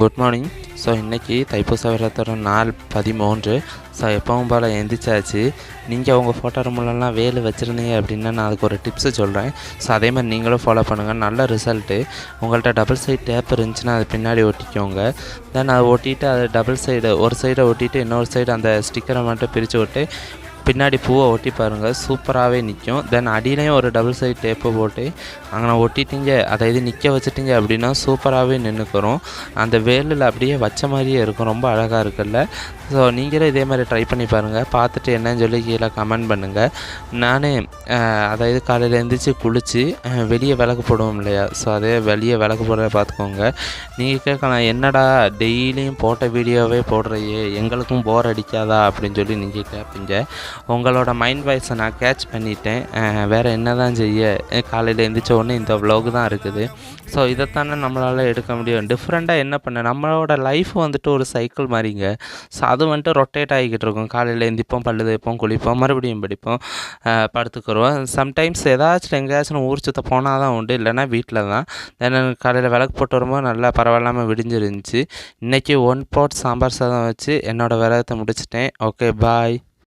Good morning. So இன்றைக்கி தைப்பூச விரதத்தோட நாள் 13. ஸோ எப்பவும் போல் எந்திரிச்சாச்சு. நீங்கள் உங்கள் ஃபோட்டோ ரூம்லலாம் வேலு வச்சுருந்தீங்க அப்படின்னா நான் அதுக்கு ஒரு டிப்ஸு சொல்கிறேன். ஸோ அதே மாதிரி நீங்களும் ஃபாலோ பண்ணுங்கள். நல்ல ரிசல்ட்டு. உங்கள்கிட்ட டபுள் சைட் டேப் இருந்துச்சுன்னா அது பின்னாடி ஒட்டிக்கோங்க. தென் அதை ஒட்டிட்டு அது டபுள் சைடு ஒரு சைடை ஒட்டிட்டு இன்னொரு சைடு அந்த ஸ்டிக்கரை மட்டும் பிரித்து விட்டு பின்னாடி பூவை ஒட்டி பாருங்கள், சூப்பராகவே நிற்கும். தென் அடியிலையும் ஒரு டபுள் சைட் டேப்பை போட்டு அங்கே ஒட்டிட்டீங்க, அதை இது நிற்க வச்சுட்டிங்க அப்படின்னா சூப்பராகவே நின்றுக்கிறோம். அந்த வேலில் அப்படியே வச்ச மாதிரியே இருக்கும். ரொம்ப அழகாக இருக்குல்ல? ஸோ நீங்களும் இதே மாதிரி ட்ரை பண்ணி பாருங்கள். பார்த்துட்டு என்னன்னு சொல்லி கீழே கமெண்ட் பண்ணுங்கள். நான் அதாவது காலையில் எழுந்திரிச்சு குளித்து வெளியே விளக்கு போடுவோம் இல்லையா? ஸோ அதே வெளியே விளக்கு போடுறத பார்த்துக்கோங்க. நீங்கள் கேட்கலாம், என்னடா டெய்லியும் போட்ட வீடியோவே போடுறையே, எங்களுக்கும் போர் அடிக்காதா அப்படின்னு சொல்லி நீங்கள் கேட்பீங்க. உங்களோட மைண்ட் வாய்ஸை நான் கேட்ச் பண்ணிட்டேன். வேறு என்ன தான் செய்ய, காலையில் எழுந்திரிச்ச உடனே இந்த வ்ளாக் தான் இருக்குது. ஸோ இதைத்தானே நம்மளால் எடுக்க முடியும். டிஃப்ரெண்ட்டாக என்ன பண்ண, நம்மளோட லைஃப் வந்துட்டு ஒரு சைக்கிள் மாதிரிங்க. ஸோ அது வந்துட்டு ரொட்டேட் ஆகிக்கிட்டு இருக்கும். காலையில் எழுந்திரிப்போம், பல்லு தேய்ப்போம், குளிப்போம், மறுபடியும் படிப்போம், படுத்துக்கிறோம். சம்டைம்ஸ் ஏதாச்சும் எங்கேயாச்சும் ஊர் சுற்ற போனால் தான் உண்டு, இல்லைனா வீட்டில் தான். தென் காலையில் விளக்கு போட்டு வரும்போது நல்லா பரவாயில்லாமல் விடிஞ்சிருந்துச்சு. இன்றைக்கி 1 pot சாம்பார் சாதம் வச்சு என்னோடய விரதத்தை முடிச்சிட்டேன். ஓகே, பாய்.